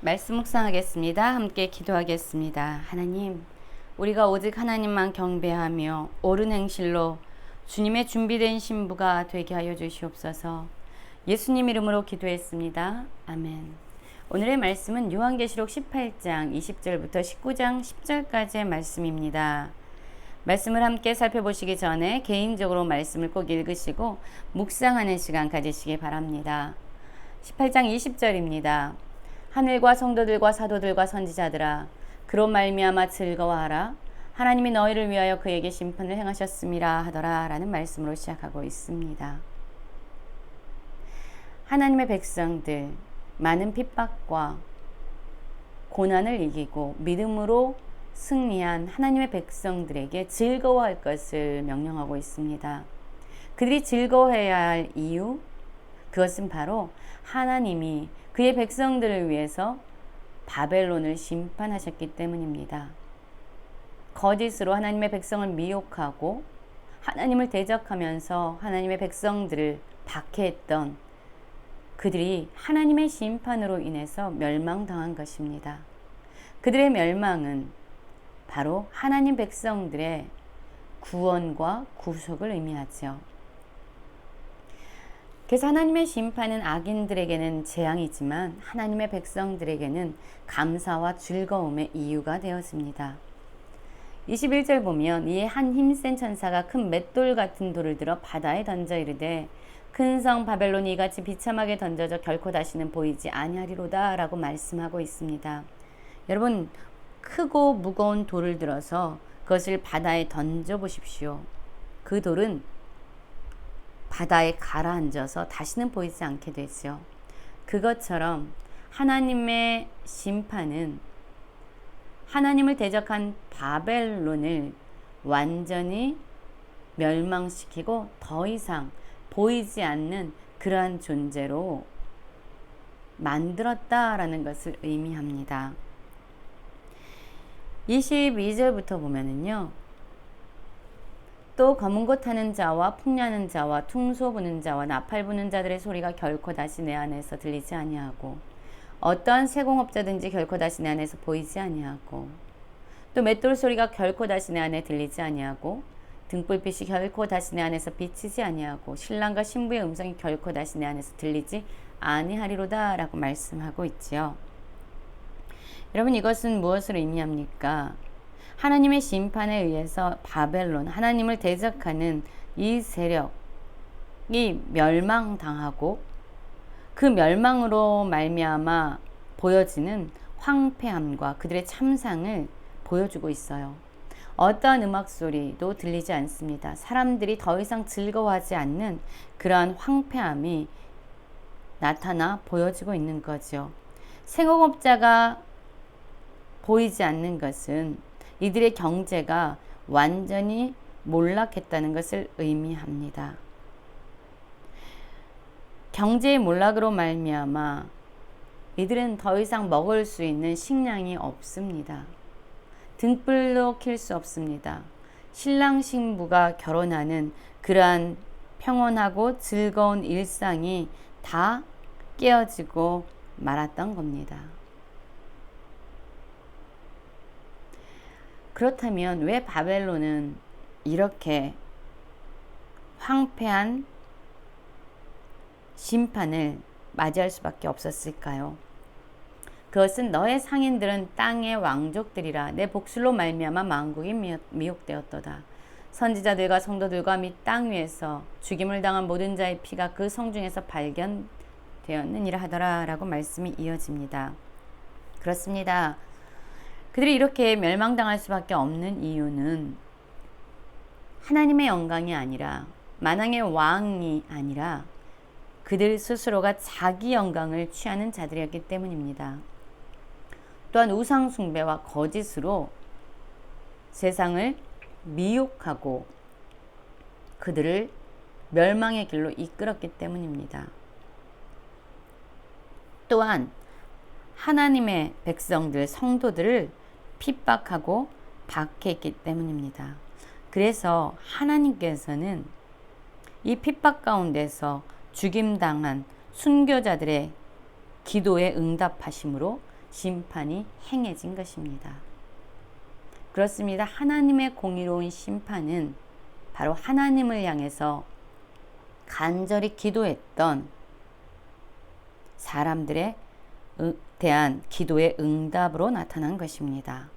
말씀 묵상하겠습니다. 함께 기도하겠습니다. 하나님, 우리가 오직 하나님만 경배하며 옳은 행실로 주님의 준비된 신부가 되게 하여 주시옵소서. 예수님 이름으로 기도했습니다. 아멘. 오늘의 말씀은 요한계시록 18장 20절부터 19장 10절까지의 말씀입니다. 말씀을 함께 살펴보시기 전에 개인적으로 말씀을 꼭 읽으시고 묵상하는 시간 가지시기 바랍니다. 18장 20절입니다. 하늘과 성도들과 사도들과 선지자들아, 그로 말미암아 즐거워하라. 하나님이 너희를 위하여 그에게 심판을 행하셨음이라 하더라 라는 말씀으로 시작하고 있습니다. 하나님의 백성들, 많은 핍박과 고난을 이기고 믿음으로 승리한 하나님의 백성들에게 즐거워할 것을 명령하고 있습니다. 그들이 즐거워해야 할 이유, 그것은 바로 하나님이 그의 백성들을 위해서 바벨론을 심판하셨기 때문입니다. 거짓으로 하나님의 백성을 미혹하고 하나님을 대적하면서 하나님의 백성들을 박해했던 그들이 하나님의 심판으로 인해서 멸망당한 것입니다. 그들의 멸망은 바로 하나님 백성들의 구원과 구속을 의미하죠. 그래서 하나님의 심판은 악인들에게는 재앙이지만 하나님의 백성들에게는 감사와 즐거움의 이유가 되었습니다. 21절 보면 이에 한 힘센 천사가 큰 맷돌 같은 돌을 들어 바다에 던져 이르되 큰 성 바벨론이 이같이 비참하게 던져져 결코 다시는 보이지 아니하리로다 라고 말씀하고 있습니다. 여러분, 크고 무거운 돌을 들어서 그것을 바다에 던져 보십시오. 그 돌은 바다에 가라앉아서 다시는 보이지 않게 되죠. 그것처럼 하나님의 심판은 하나님을 대적한 바벨론을 완전히 멸망시키고 더 이상 보이지 않는 그러한 존재로 만들었다라는 것을 의미합니다. 22절부터 보면은요. 또 검은 것 타는 자와 풍냐는 자와 퉁소 부는 자와 나팔 부는 자들의 소리가 결코 다시 내 안에서 들리지 아니하고 어떠한 세공업자든지 결코 다시 내 안에서 보이지 아니하고 또 맷돌 소리가 결코 다시 내 안에 들리지 아니하고 등불빛이 결코 다시 내 안에서 비치지 아니하고 신랑과 신부의 음성이 결코 다시 내 안에서 들리지 아니하리로다 라고 말씀하고 있지요. 여러분, 이것은 무엇을 의미합니까? 하나님의 심판에 의해서 바벨론, 하나님을 대적하는 이 세력이 멸망당하고 그 멸망으로 말미암아 보여지는 황폐함과 그들의 참상을 보여주고 있어요. 어떠한 음악 소리도 들리지 않습니다. 사람들이 더 이상 즐거워하지 않는 그러한 황폐함이 나타나 보여지고 있는 거죠. 생업업자가 보이지 않는 것은 이들의 경제가 완전히 몰락했다는 것을 의미합니다. 경제의 몰락으로 말미암아 이들은 더 이상 먹을 수 있는 식량이 없습니다. 등불도 켤 수 없습니다. 신랑 신부가 결혼하는 그러한 평온하고 즐거운 일상이 다 깨어지고 말았던 겁니다. 그렇다면 왜 바벨론은 이렇게 황폐한 심판을 맞이할 수밖에 없었을까요? 그것은 너의 상인들은 땅의 왕족들이라 내 복술로 말미암아 만국이 미혹되었도다. 선지자들과 성도들과 및 땅 위에서 죽임을 당한 모든 자의 피가 그 성 중에서 발견되었느니라 하더라 라고 말씀이 이어집니다. 그렇습니다. 그들이 이렇게 멸망당할 수밖에 없는 이유는 하나님의 영광이 아니라 만왕의 왕이 아니라 그들 스스로가 자기 영광을 취하는 자들이었기 때문입니다. 또한 우상 숭배와 거짓으로 세상을 미혹하고 그들을 멸망의 길로 이끌었기 때문입니다. 또한 하나님의 백성들, 성도들을 핍박하고 박해했기 때문입니다. 그래서 하나님께서는 이 핍박 가운데서 죽임당한 순교자들의 기도에 응답하심으로 심판이 행해진 것입니다. 그렇습니다. 하나님의 공의로운 심판은 바로 하나님을 향해서 간절히 기도했던 사람들에 대한 기도의 응답으로 나타난 것입니다.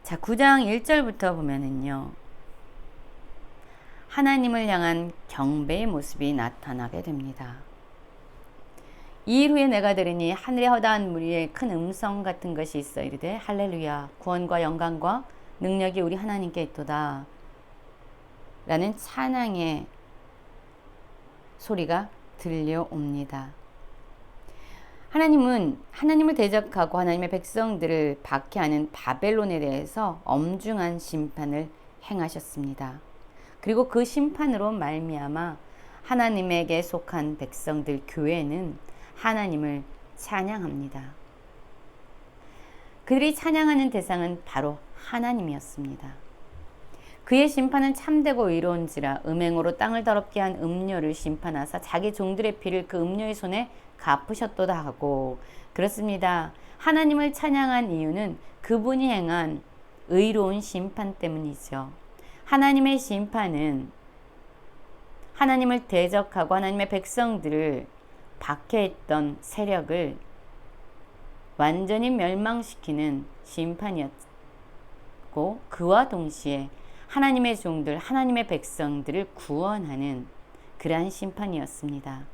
자, 9장 1절부터 보면은요, 하나님을 향한 경배의 모습이 나타나게 됩니다. 이 일 후에 내가 들으니 하늘의 허다한 무리에 큰 음성 같은 것이 있어 이르되 할렐루야 구원과 영광과 능력이 우리 하나님께 있도다 라는 찬양의 소리가 들려옵니다. 하나님은 하나님을 대적하고 하나님의 백성들을 박해하는 바벨론에 대해서 엄중한 심판을 행하셨습니다. 그리고 그 심판으로 말미암아 하나님에게 속한 백성들 교회는 하나님을 찬양합니다. 그들이 찬양하는 대상은 바로 하나님이었습니다. 그의 심판은 참되고 의로운지라 음행으로 땅을 더럽게 한 음녀를 심판하사 자기 종들의 피를 그 음녀의 손에 갚으셨도다 하고, 그렇습니다. 하나님을 찬양한 이유는 그분이 행한 의로운 심판 때문이죠. 하나님의 심판은 하나님을 대적하고 하나님의 백성들을 박해했던 세력을 완전히 멸망시키는 심판이었고, 그와 동시에 하나님의 종들, 하나님의 백성들을 구원하는 그러한 심판이었습니다.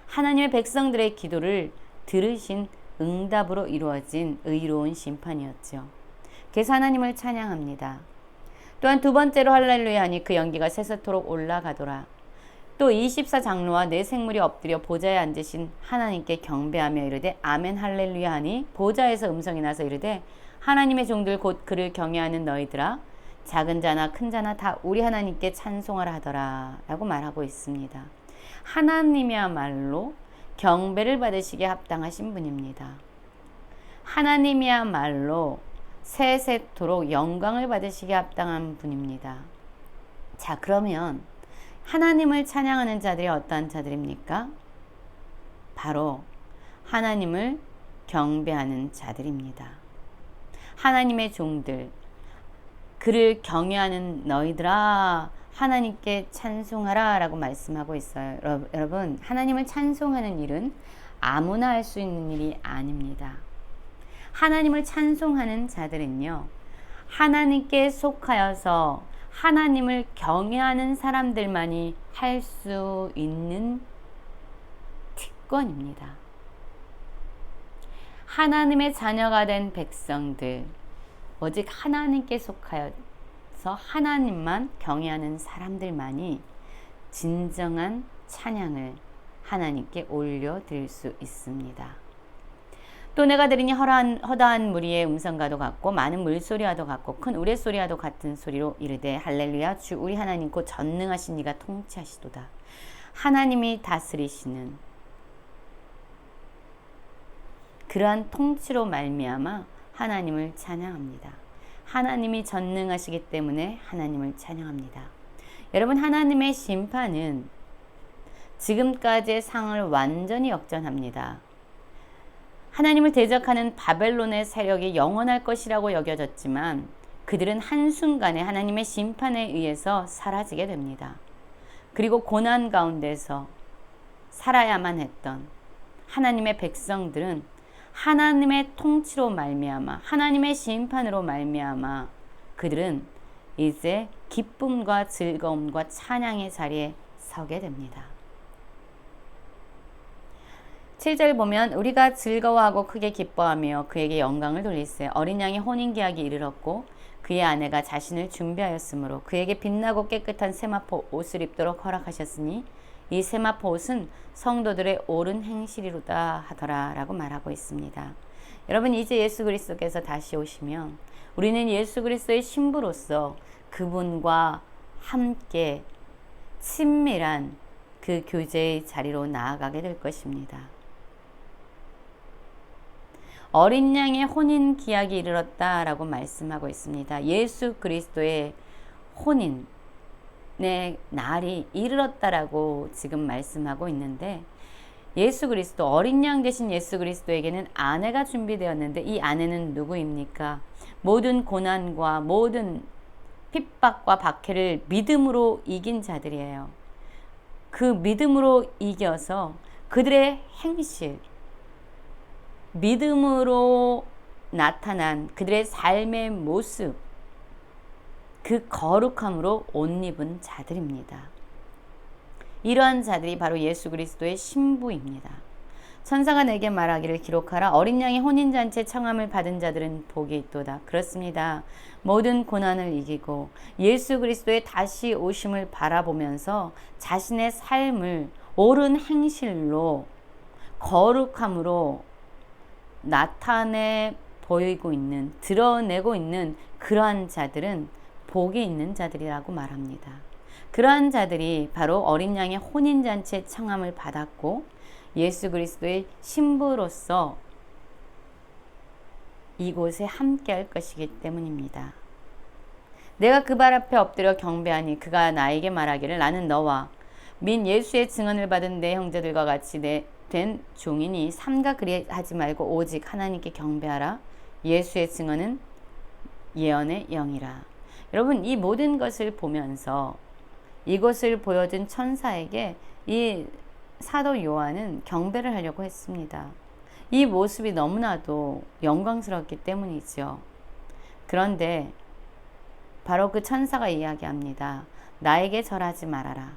하나님의 백성들의 기도를 들으신 응답으로 이루어진 의로운 심판이었죠. 그래서 하나님을 찬양합니다. 또한 두 번째로 할렐루야 하니 그 연기가 세세토록 올라가더라. 또 24장로와 네 생물이 엎드려 보좌에 앉으신 하나님께 경배하며 이르되 아멘 할렐루야 하니 보좌에서 음성이 나서 이르되 하나님의 종들 곧 그를 경외하는 너희들아 작은 자나 큰 자나 다 우리 하나님께 찬송하라 하더라 라고 말하고 있습니다. 하나님이야말로 경배를 받으시기에 합당하신 분입니다. 하나님이야말로 세세토록 영광을 받으시기에 합당한 분입니다. 자, 그러면 하나님을 찬양하는 자들이 어떠한 자들입니까? 바로 하나님을 경배하는 자들입니다. 하나님의 종들, 그를 경외하는 너희들아 하나님께 찬송하라 라고 말씀하고 있어요. 여러분, 하나님을 찬송하는 일은 아무나 할 수 있는 일이 아닙니다. 하나님을 찬송하는 자들은요, 하나님께 속하여서 하나님을 경외하는 사람들만이 할 수 있는 특권입니다. 하나님의 자녀가 된 백성들, 오직 하나님께 속하여서 하나님만 경외하는 사람들만이 진정한 찬양을 하나님께 올려드릴 수 있습니다. 또 내가 들으니 허다한 무리의 음성과도 같고 많은 물소리와도 같고 큰 우레소리와도 같은 소리로 이르되 할렐루야 주 우리 하나님 곧 전능하신 이가 통치하시도다. 하나님이 다스리시는 그러한 통치로 말미암아 하나님을 찬양합니다. 하나님이 전능하시기 때문에 하나님을 찬양합니다. 여러분, 하나님의 심판은 지금까지의 상을 완전히 역전합니다. 하나님을 대적하는 바벨론의 세력이 영원할 것이라고 여겨졌지만 그들은 한순간에 하나님의 심판에 의해서 사라지게 됩니다. 그리고 고난 가운데서 살아야만 했던 하나님의 백성들은 하나님의 통치로 말미암아 하나님의 심판으로 말미암아 그들은 이제 기쁨과 즐거움과 찬양의 자리에 서게 됩니다. 7절 보면 우리가 즐거워하고 크게 기뻐하며 그에게 영광을 돌리세. 어린 양의 혼인계약이 이르렀고 그의 아내가 자신을 준비하였으므로 그에게 빛나고 깨끗한 세마포 옷을 입도록 허락하셨으니 이 세마포 옷은 성도들의 옳은 행실이로다 하더라 라고 말하고 있습니다. 여러분, 이제 예수 그리스도께서 다시 오시면 우리는 예수 그리스도의 신부로서 그분과 함께 친밀한 그 교제의 자리로 나아가게 될 것입니다. 어린 양의 혼인 기약이 이르렀다라고 말씀하고 있습니다. 예수 그리스도의 혼인의 날이 이르렀다라고 지금 말씀하고 있는데, 예수 그리스도, 어린 양 되신 예수 그리스도에게는 아내가 준비되었는데 이 아내는 누구입니까? 모든 고난과 모든 핍박과 박해를 믿음으로 이긴 자들이에요. 그 믿음으로 이겨서 그들의 행실, 믿음으로 나타난 그들의 삶의 모습, 그 거룩함으로 옷 입은 자들입니다. 이러한 자들이 바로 예수 그리스도의 신부입니다. 천사가 내게 말하기를 기록하라. 어린 양의 혼인잔치에 청함을 받은 자들은 복이 있도다. 그렇습니다. 모든 고난을 이기고 예수 그리스도의 다시 오심을 바라보면서 자신의 삶을 옳은 행실로 거룩함으로 나타내 보이고 있는, 드러내고 있는 그러한 자들은 복이 있는 자들이라고 말합니다. 그러한 자들이 바로 어린 양의 혼인잔치에 청함을 받았고 예수 그리스도의 신부로서 이곳에 함께할 것이기 때문입니다. 내가 그 발 앞에 엎드려 경배하니 그가 나에게 말하기를 나는 너와 민 예수의 증언을 받은 내 형제들과 같이 된 종이니 삼가 그리하지 말고 오직 하나님께 경배하라. 예수의 증언은 예언의 영이라. 여러분, 이 모든 것을 보면서 이것을 보여준 천사에게 이 사도 요한은 경배를 하려고 했습니다. 이 모습이 너무나도 영광스럽기 때문이죠. 그런데 바로 그 천사가 이야기합니다. 나에게 절하지 말아라.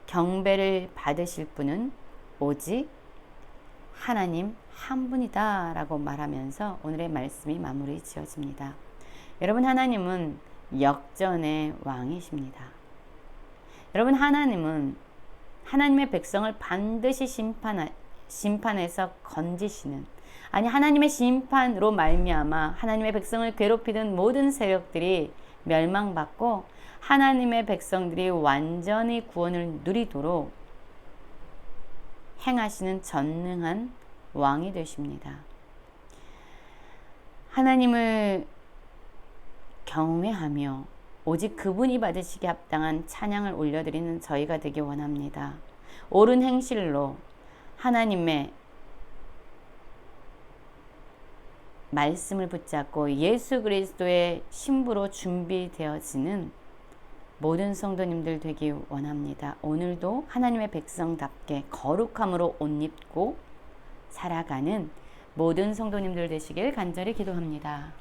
경배를 받으실 분은 오직 하나님 한 분이다 라고 말하면서 오늘의 말씀이 마무리 지어집니다. 여러분, 하나님은 역전의 왕이십니다. 여러분, 하나님은 하나님의 백성을 반드시 심판에서 건지시는, 아니 하나님의 심판으로 말미암아 하나님의 백성을 괴롭히던 모든 세력들이 멸망받고 하나님의 백성들이 완전히 구원을 누리도록 행하시는 전능한 왕이 되십니다. 하나님을 경외하며 오직 그분이 받으시기 합당한 찬양을 올려드리는 저희가 되기 원합니다. 옳은 행실로 하나님의 말씀을 붙잡고 예수 그리스도의 신부로 준비되어지는 모든 성도님들 되기 원합니다. 오늘도 하나님의 백성답게 거룩함으로 옷 입고 살아가는 모든 성도님들 되시길 간절히 기도합니다.